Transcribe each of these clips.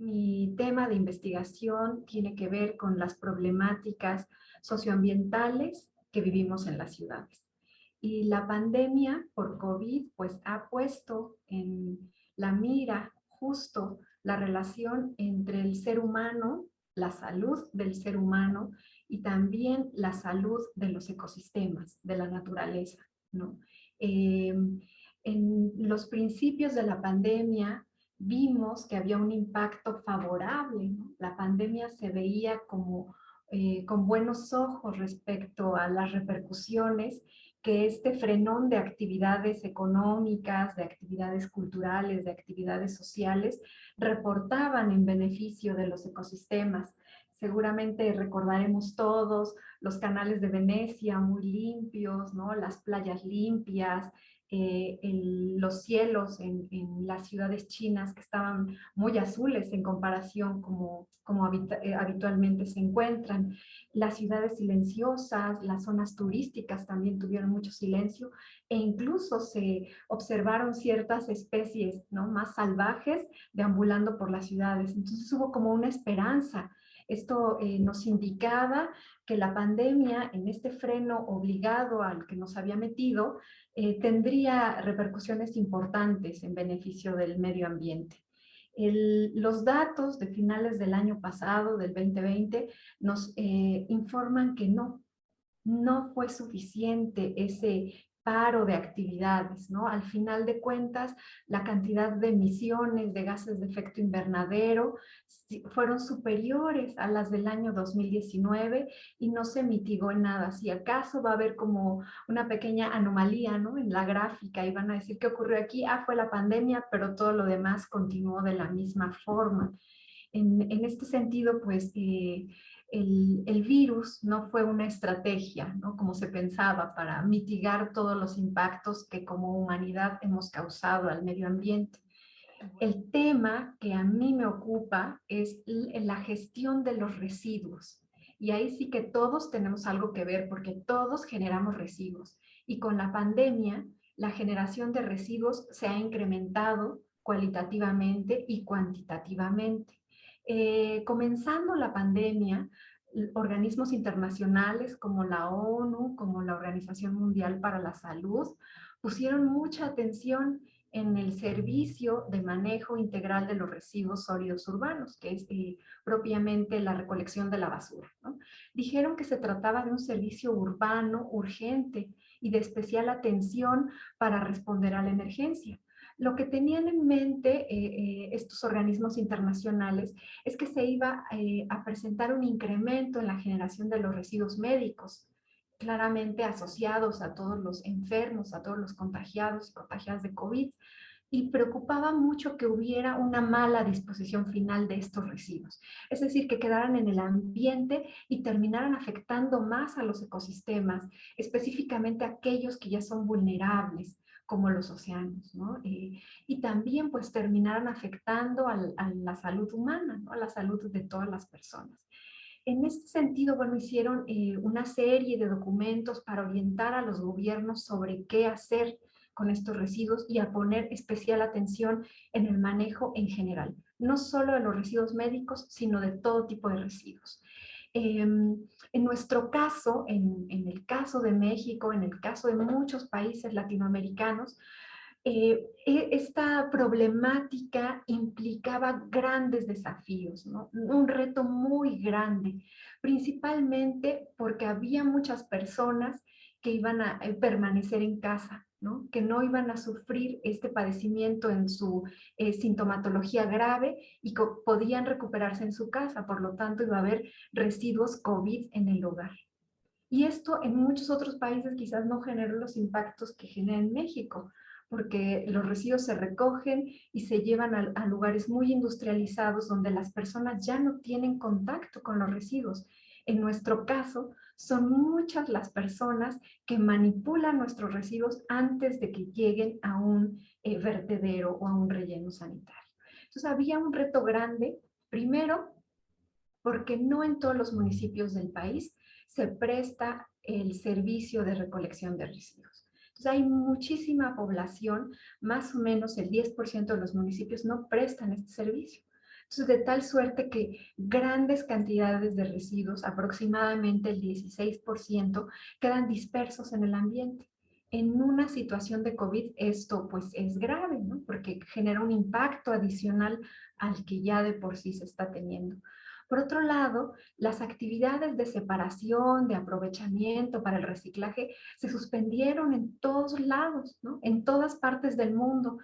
Mi tema de investigación tiene que ver con las problemáticas socioambientales que vivimos en las ciudades. Y la pandemia por COVID pues ha puesto en la mira justo la relación entre el ser humano, la salud del ser humano y también la salud de los ecosistemas, de la naturaleza, ¿no? Eh, en los principios de la pandemia vimos que había un impacto favorable, ¿no? La pandemia se veía como con buenos ojos respecto a las repercusiones que este frenón de actividades económicas, de actividades culturales, de actividades sociales, reportaban en beneficio de los ecosistemas. Seguramente recordaremos todos los canales de Venecia muy limpios, ¿no? Las playas limpias, los cielos en las ciudades chinas que estaban muy azules en comparación como habitualmente se encuentran, las ciudades silenciosas, las zonas turísticas también tuvieron mucho silencio e incluso se observaron ciertas especies, ¿no?, más salvajes deambulando por las ciudades. Entonces hubo como una esperanza. Esto nos indicaba que la pandemia, en este freno obligado al que nos había metido, tendría repercusiones importantes en beneficio del medio ambiente. Los datos de finales del año pasado, del 2020, nos informan que no fue suficiente ese paro de actividades, ¿no? Al final de cuentas, la cantidad de emisiones de gases de efecto invernadero fueron superiores a las del año 2019 y no se mitigó en nada. Si acaso va a haber como una pequeña anomalía, ¿no?, en la gráfica y van a decir, ¿qué ocurrió aquí? Ah, fue la pandemia, pero todo lo demás continuó de la misma forma. En este sentido, pues, el virus no fue una estrategia, ¿no?, como se pensaba, para mitigar todos los impactos que como humanidad hemos causado al medio ambiente. El tema que a mí me ocupa es la gestión de los residuos. Y ahí sí que todos tenemos algo que ver porque todos generamos residuos. Y con la pandemia, la generación de residuos se ha incrementado cualitativamente y cuantitativamente. Comenzando la pandemia, organismos internacionales como la ONU, como la Organización Mundial para la Salud, pusieron mucha atención en el servicio de manejo integral de los residuos sólidos urbanos, que es propiamente la recolección de la basura, ¿no? Dijeron que se trataba de un servicio urbano urgente y de especial atención para responder a la emergencia. Lo que tenían en mente estos organismos internacionales es que se iba a presentar un incremento en la generación de los residuos médicos, claramente asociados a todos los enfermos, a todos los contagiados y contagiadas de COVID, y preocupaba mucho que hubiera una mala disposición final de estos residuos. Es decir, que quedaran en el ambiente y terminaran afectando más a los ecosistemas, específicamente aquellos que ya son vulnerables, como los océanos, ¿no? Y también pues terminaran afectando a la salud humana, ¿no?, a la salud de todas las personas. En este sentido, bueno, hicieron una serie de documentos para orientar a los gobiernos sobre qué hacer con estos residuos y a poner especial atención en el manejo en general, no solo de los residuos médicos, sino de todo tipo de residuos. En nuestro caso, en el caso de México, en el caso de muchos países latinoamericanos, esta problemática implicaba grandes desafíos, ¿no? Un reto muy grande, principalmente porque había muchas personas que iban a permanecer en casa, ¿no?, que no iban a sufrir este padecimiento en su sintomatología grave y que podían recuperarse en su casa, por lo tanto iba a haber residuos COVID en el hogar. Y esto en muchos otros países quizás no generó los impactos que genera en México, porque los residuos se recogen y se llevan a lugares muy industrializados donde las personas ya no tienen contacto con los residuos. En nuestro caso, son muchas las personas que manipulan nuestros residuos antes de que lleguen a un vertedero o a un relleno sanitario. Entonces había un reto grande, primero, porque no en todos los municipios del país se presta el servicio de recolección de residuos. Entonces hay muchísima población, más o menos el 10% de los municipios no prestan este servicio. Entonces, de tal suerte que grandes cantidades de residuos, aproximadamente el 16%, quedan dispersos en el ambiente. En una situación de COVID esto pues es grave, ¿no? Porque genera un impacto adicional al que ya de por sí se está teniendo. Por otro lado, las actividades de separación, de aprovechamiento para el reciclaje se suspendieron en todos lados, ¿no? En todas partes del mundo.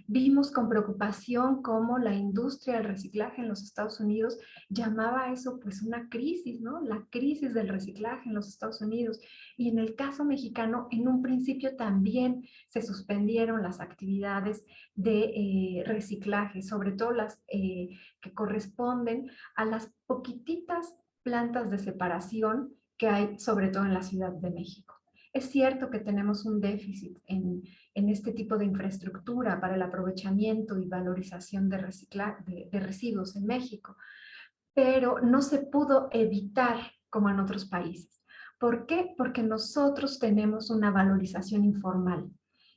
Vimos con preocupación cómo la industria del reciclaje en los Estados Unidos llamaba a eso pues una crisis, ¿no? La crisis del reciclaje en los Estados Unidos. Y en el caso mexicano, en un principio también se suspendieron las actividades de reciclaje, sobre todo las que corresponden a las poquititas plantas de separación que hay, sobre todo en la Ciudad de México. Es cierto que tenemos un déficit en este tipo de infraestructura para el aprovechamiento y valorización de residuos en México, pero no se pudo evitar como en otros países. ¿Por qué? Porque nosotros tenemos una valorización informal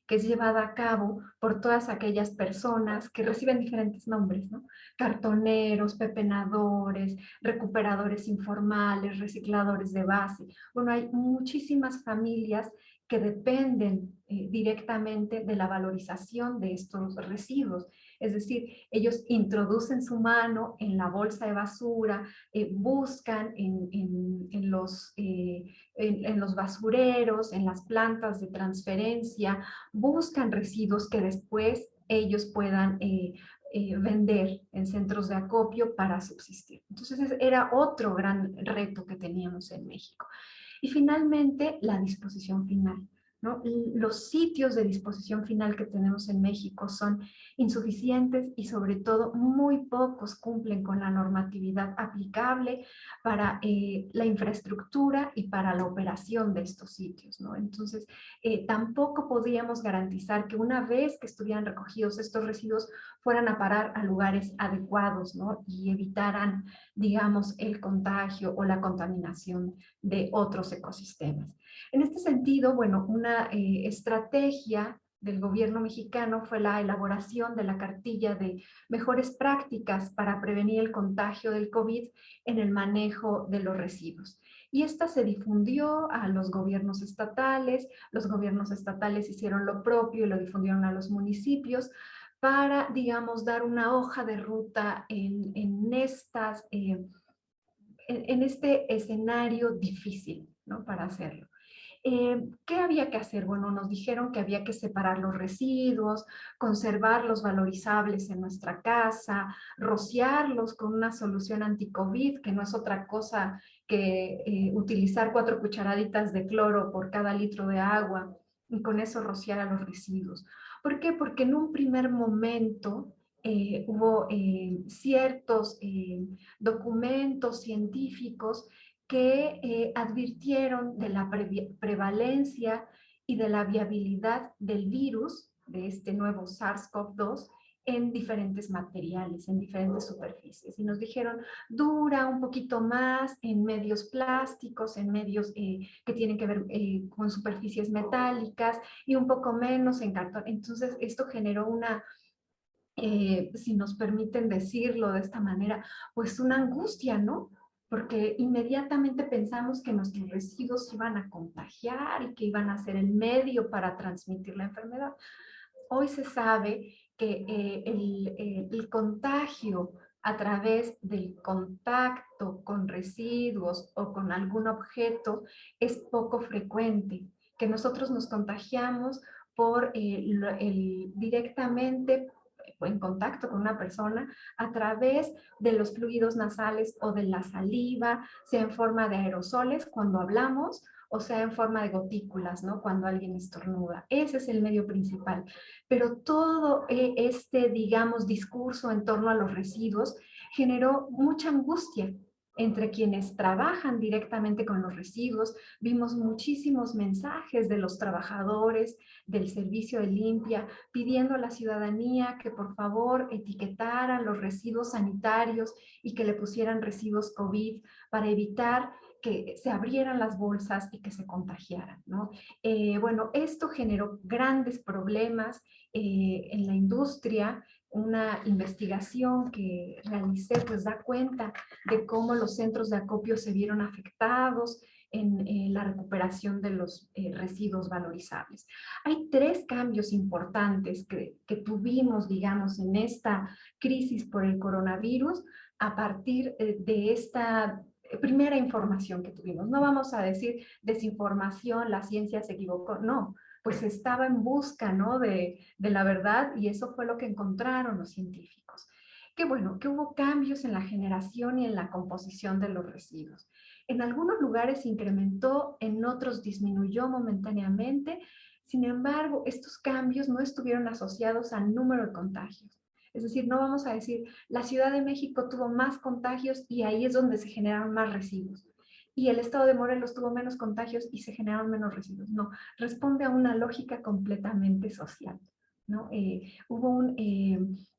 que es llevada a cabo por todas aquellas personas que reciben diferentes nombres, ¿no? Cartoneros, pepenadores, recuperadores informales, recicladores de base. Bueno, hay muchísimas familias que dependen directamente de la valorización de estos residuos. Es decir, ellos introducen su mano en la bolsa de basura, buscan en los basureros, en las plantas de transferencia, buscan residuos que después ellos puedan vender en centros de acopio para subsistir. Entonces era otro gran reto que teníamos en México. Y finalmente, la disposición final, ¿no? Los sitios de disposición final que tenemos en México son insuficientes y sobre todo muy pocos cumplen con la normatividad aplicable para la infraestructura y para la operación de estos sitios, ¿no? Entonces, tampoco podíamos garantizar que una vez que estuvieran recogidos estos residuos fueran a parar a lugares adecuados, ¿no? Y evitaran, digamos, el contagio o la contaminación de otros ecosistemas. En este sentido, bueno, una estrategia del gobierno mexicano fue la elaboración de la cartilla de mejores prácticas para prevenir el contagio del COVID en el manejo de los residuos. Y esta se difundió a los gobiernos estatales hicieron lo propio y lo difundieron a los municipios para, digamos, dar una hoja de ruta en este escenario difícil, ¿no? Para hacerlo. ¿Qué había que hacer? Bueno, nos dijeron que había que separar los residuos, conservar los valorizables en nuestra casa, rociarlos con una solución anti-COVID, que no es otra cosa que utilizar 4 cucharaditas de cloro por cada litro de agua y con eso rociar a los residuos. ¿Por qué? Porque en un primer momento hubo ciertos documentos científicos que advirtieron de la prevalencia y de la viabilidad del virus, de este nuevo SARS-CoV-2, en diferentes materiales, en diferentes superficies. Y nos dijeron, dura un poquito más en medios plásticos, en medios que tienen que ver con superficies metálicas y un poco menos en cartón. Entonces, esto generó una, si nos permiten decirlo de esta manera, pues una angustia, ¿no? Porque inmediatamente pensamos que nuestros residuos iban a contagiar y que iban a ser el medio para transmitir la enfermedad. Hoy se sabe que el contagio a través del contacto con residuos o con algún objeto es poco frecuente, que nosotros nos contagiamos por directamente en contacto con una persona a través de los fluidos nasales o de la saliva, sea en forma de aerosoles cuando hablamos o sea en forma de gotículas, ¿no? Cuando alguien estornuda. Ese es el medio principal. Pero todo este, digamos, discurso en torno a los residuos generó mucha angustia entre quienes trabajan directamente con los residuos. Vimos muchísimos mensajes de los trabajadores del servicio de limpia pidiendo a la ciudadanía que por favor etiquetaran los residuos sanitarios y que le pusieran residuos COVID para evitar que se abrieran las bolsas y que se contagiaran, ¿no? Bueno, esto generó grandes problemas en la industria. Una investigación que realicé pues da cuenta de cómo los centros de acopio se vieron afectados en la recuperación de los residuos valorizables. Hay tres cambios importantes que tuvimos, digamos, en esta crisis por el coronavirus a partir de esta primera información que tuvimos. No vamos a decir desinformación, la ciencia se equivocó, no, pues estaba en busca, ¿no?, de la verdad, y eso fue lo que encontraron los científicos. Que bueno, que hubo cambios en la generación y en la composición de los residuos. En algunos lugares se incrementó, en otros disminuyó momentáneamente. Sin embargo, estos cambios no estuvieron asociados al número de contagios. Es decir, no vamos a decir, la Ciudad de México tuvo más contagios y ahí es donde se generaron más residuos. Y el estado de Morelos tuvo menos contagios y se generaron menos residuos. No, responde a una lógica completamente social, ¿no?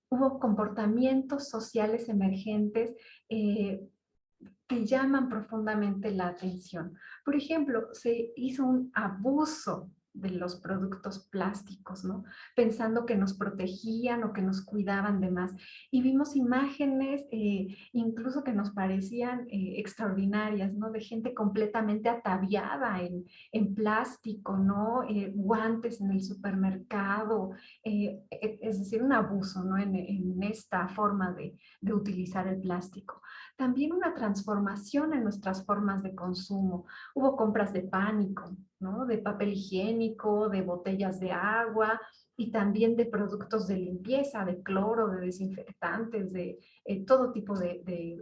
Hubo comportamientos sociales emergentes que llaman profundamente la atención. Por ejemplo, se hizo un abuso de los productos plásticos, ¿no? Pensando que nos protegían o que nos cuidaban de más. Y vimos imágenes incluso que nos parecían extraordinarias, ¿no? De gente completamente ataviada en plástico, ¿no? Guantes en el supermercado, es decir, un abuso, ¿no? En esta forma de utilizar el plástico. También una transformación en nuestras formas de consumo. Hubo compras de pánico, ¿no? De papel higiénico, de botellas de agua y también de productos de limpieza, de cloro, de desinfectantes, de todo tipo de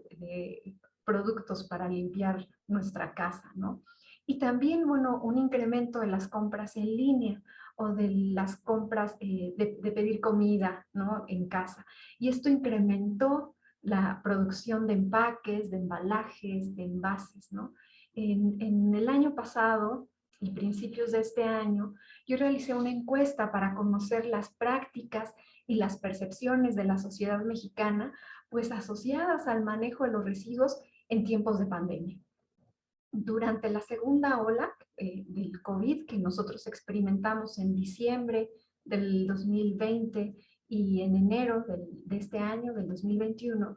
productos para limpiar nuestra casa, ¿no? Y también, bueno, un incremento de las compras en línea o de las compras de pedir comida, ¿no?, en casa. Y esto incrementó la producción de empaques, de embalajes, de envases, ¿no? En el año pasado y principios de este año, yo realicé una encuesta para conocer las prácticas y las percepciones de la sociedad mexicana, pues asociadas al manejo de los residuos en tiempos de pandemia. Durante la segunda ola del COVID que nosotros experimentamos en diciembre del 2020 y en enero de este año, del 2021,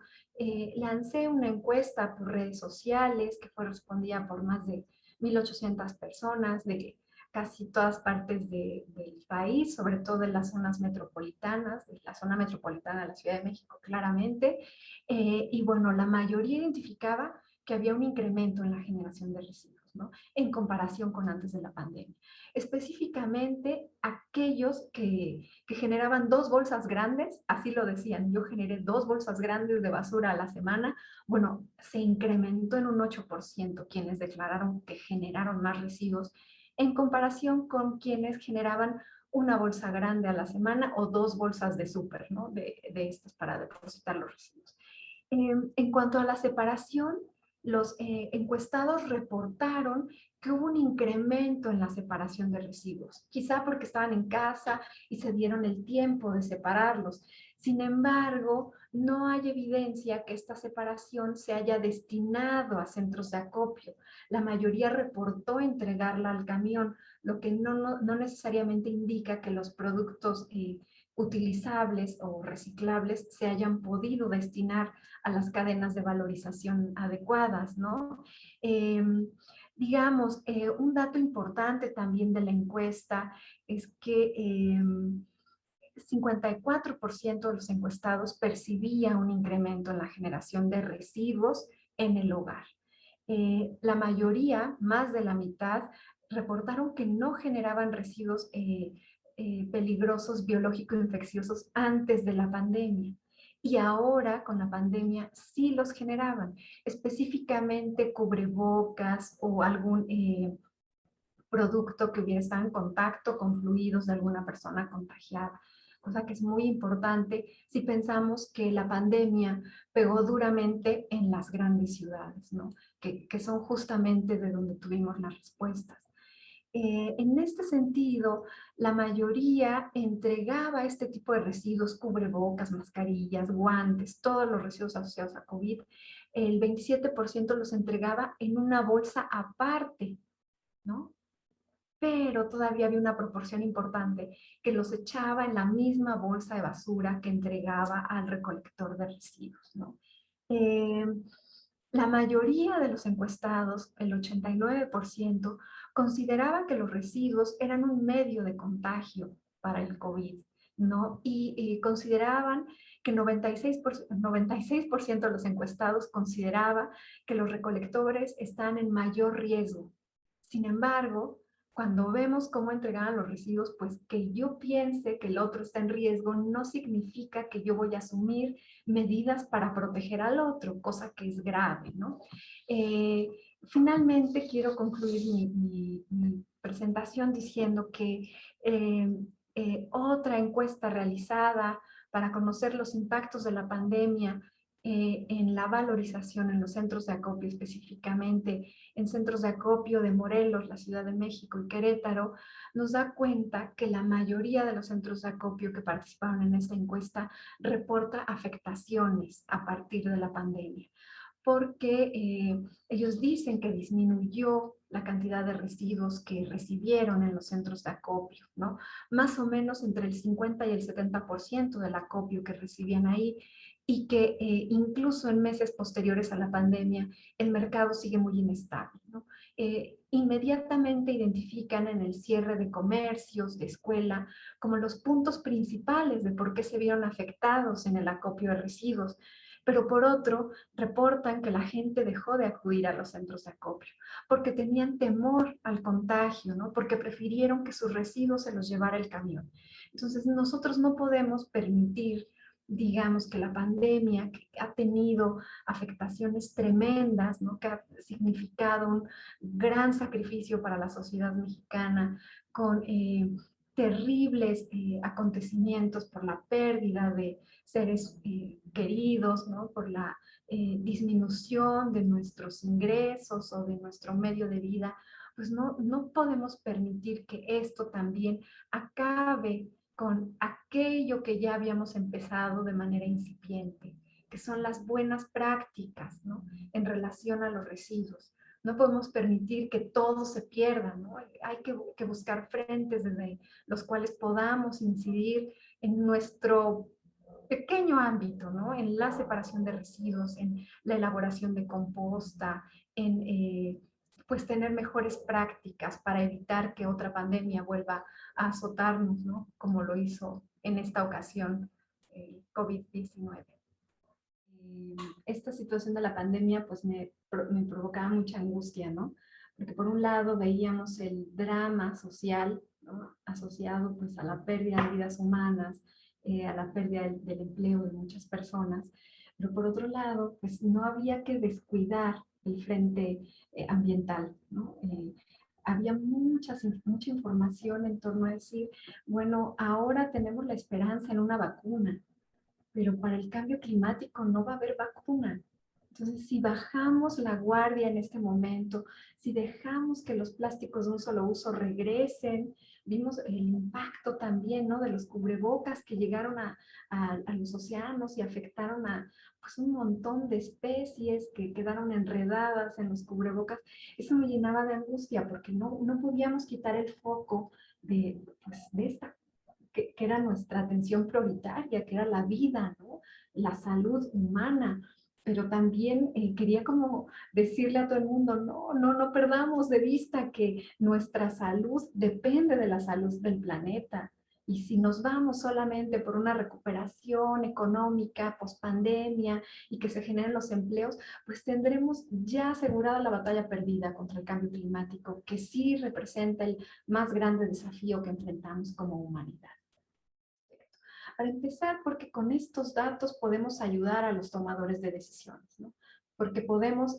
lancé una encuesta por redes sociales que fue respondida por más de 1,800 personas de casi todas partes del país, sobre todo en las zonas metropolitanas, de la zona metropolitana de la Ciudad de México claramente. Y bueno, la mayoría identificaba que había un incremento en la generación de residuos, ¿no?, en comparación con antes de la pandemia. Específicamente aquellos que generaban 2 bolsas grandes, así lo decían, yo generé 2 bolsas grandes de basura a la semana, bueno, se incrementó en un 8% quienes declararon que generaron más residuos en comparación con quienes generaban una bolsa grande a la semana o 2 bolsas de súper, ¿no?, de estas para depositar los residuos. En cuanto a la separación, los encuestados reportaron que hubo un incremento en la separación de residuos, quizá porque estaban en casa y se dieron el tiempo de separarlos. Sin embargo, no hay evidencia que esta separación se haya destinado a centros de acopio. La mayoría reportó entregarla al camión, lo que no necesariamente indica que los productos utilizables o reciclables se hayan podido destinar a las cadenas de valorización adecuadas, ¿no? Digamos, un dato importante también de la encuesta es que 54% de los encuestados percibía un incremento en la generación de residuos en el hogar. La mayoría, más de la mitad, reportaron que no generaban residuos peligrosos biológico-infecciosos antes de la pandemia. Y ahora, con la pandemia, sí los generaban, específicamente cubrebocas o algún producto que hubiera estado en contacto con fluidos de alguna persona contagiada, cosa que es muy importante si pensamos que la pandemia pegó duramente en las grandes ciudades, ¿no? Que son justamente de donde tuvimos las respuestas. En este sentido, la mayoría entregaba este tipo de residuos, cubrebocas, mascarillas, guantes, todos los residuos asociados a COVID, el 27% los entregaba en una bolsa aparte, ¿no? Pero todavía había una proporción importante que los echaba en la misma bolsa de basura que entregaba al recolector de residuos, ¿no? Eh, la mayoría de los encuestados, el 89%, consideraba que los residuos eran un medio de contagio para el COVID, ¿no? Y consideraban que 96% de los encuestados consideraba que los recolectores están en mayor riesgo. Sin embargo, cuando vemos cómo entregaban los residuos, pues que yo piense que el otro está en riesgo no significa que yo voy a asumir medidas para proteger al otro, cosa que es grave, ¿no? Eh, Finalmente, quiero concluir mi presentación diciendo que otra encuesta realizada para conocer los impactos de la pandemia en la valorización en los centros de acopio, específicamente en centros de acopio de Morelos, la Ciudad de México y Querétaro, nos da cuenta que la mayoría de los centros de acopio que participaron en esta encuesta reporta afectaciones a partir de la pandemia, porque ellos dicen que disminuyó la cantidad de residuos que recibieron en los centros de acopio, ¿no? Más o menos entre el 50 y el 70% del acopio que recibían ahí, y que incluso en meses posteriores a la pandemia el mercado sigue muy inestable, ¿no? Inmediatamente identifican en el cierre de comercios, de escuela, como los puntos principales de por qué se vieron afectados en el acopio de residuos. Pero por otro, reportan que la gente dejó de acudir a los centros de acopio porque tenían temor al contagio, ¿no? Porque prefirieron que sus residuos se los llevara el camión. Entonces, nosotros no podemos permitir, digamos, que la pandemia, que ha tenido afectaciones tremendas, ¿no? Que ha significado un gran sacrificio para la sociedad mexicana, con terribles acontecimientos por la pérdida de seres queridos, ¿no? Por la disminución de nuestros ingresos o de nuestro medio de vida, pues no podemos permitir que esto también acabe con aquello que ya habíamos empezado de manera incipiente, que son las buenas prácticas, ¿no? En relación a los residuos. No podemos permitir que todo se pierda, ¿no? Hay que buscar frentes desde los cuales podamos incidir en nuestro pequeño ámbito, ¿no? En la separación de residuos, en la elaboración de composta, en pues tener mejores prácticas para evitar que otra pandemia vuelva a azotarnos, ¿no? Como lo hizo en esta ocasión el COVID-19. Esta situación de la pandemia pues me provocaba mucha angustia, ¿no? Porque por un lado veíamos el drama social, ¿no? Asociado pues a la pérdida de vidas humanas, a la pérdida del empleo de muchas personas, pero por otro lado pues no había que descuidar el frente ambiental, ¿no? Había mucha información en torno a decir, bueno, ahora tenemos la esperanza en una vacuna, pero para el cambio climático no va a haber vacuna. Entonces, si bajamos la guardia en este momento, si dejamos que los plásticos de un solo uso regresen, vimos el impacto también, ¿no? De los cubrebocas que llegaron a los océanos y afectaron a pues, un montón de especies que quedaron enredadas en los cubrebocas. Eso me llenaba de angustia porque no podíamos quitar el foco pues, de esta que era nuestra atención prioritaria, que era la vida, ¿no? La salud humana, pero también quería como decirle a todo el mundo, no perdamos de vista que nuestra salud depende de la salud del planeta. Y si nos vamos solamente por una recuperación económica post-pandemia y que se generen los empleos, pues tendremos ya asegurada la batalla perdida contra el cambio climático, que sí representa el más grande desafío que enfrentamos como humanidad. Para empezar, porque con estos datos podemos ayudar a los tomadores de decisiones, ¿no? Porque podemos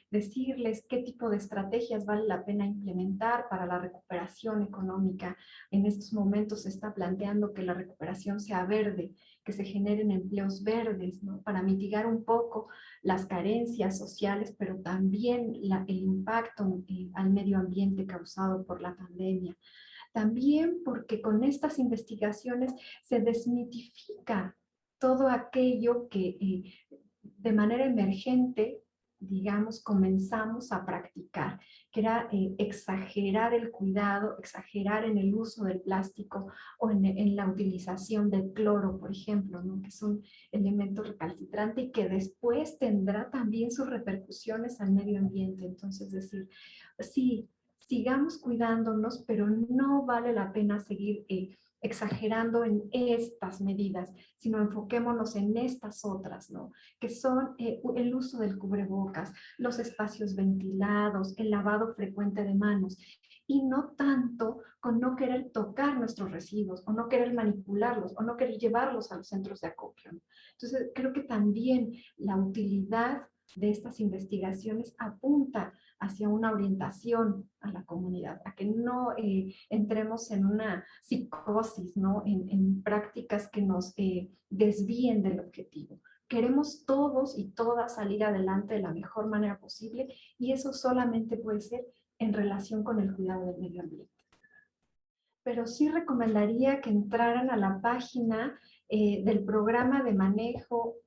decirles qué tipo de estrategias vale la pena implementar para la recuperación económica. En estos momentos se está planteando que la recuperación sea verde, que se generen empleos verdes, ¿no? Para mitigar un poco las carencias sociales, pero también el impacto al medio ambiente causado por la pandemia. También porque con estas investigaciones se desmitifica todo aquello que de manera emergente digamos, comenzamos a practicar, que era exagerar el cuidado, exagerar en el uso del plástico o en la utilización del cloro, por ejemplo, ¿no? Que es un elemento recalcitrante y que después tendrá también sus repercusiones al medio ambiente. Entonces, decir, sí, sigamos cuidándonos, pero no vale la pena seguir exagerando en estas medidas, sino enfoquémonos en estas otras, ¿no? Que son el uso del cubrebocas, los espacios ventilados, el lavado frecuente de manos, y no tanto con no querer tocar nuestros residuos, o no querer manipularlos, o no querer llevarlos a los centros de acopio, ¿no? Entonces, creo que también la utilidad de estas investigaciones apunta hacia una orientación a la comunidad, a que no entremos en una psicosis, ¿no? En prácticas que nos desvíen del objetivo. Queremos todos y todas salir adelante de la mejor manera posible y eso solamente puede ser en relación con el cuidado del medio ambiente. Pero sí recomendaría que entraran a la página del programa de manejo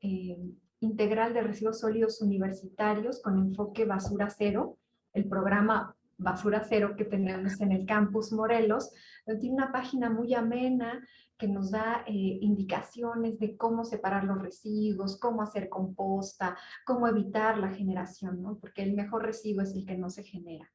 integral de residuos sólidos universitarios con enfoque basura cero, el programa Basura Cero que tenemos en el campus Morelos, donde tiene una página muy amena que nos da indicaciones de cómo separar los residuos, cómo hacer composta, cómo evitar la generación, ¿no? Porque el mejor residuo es el que no se genera.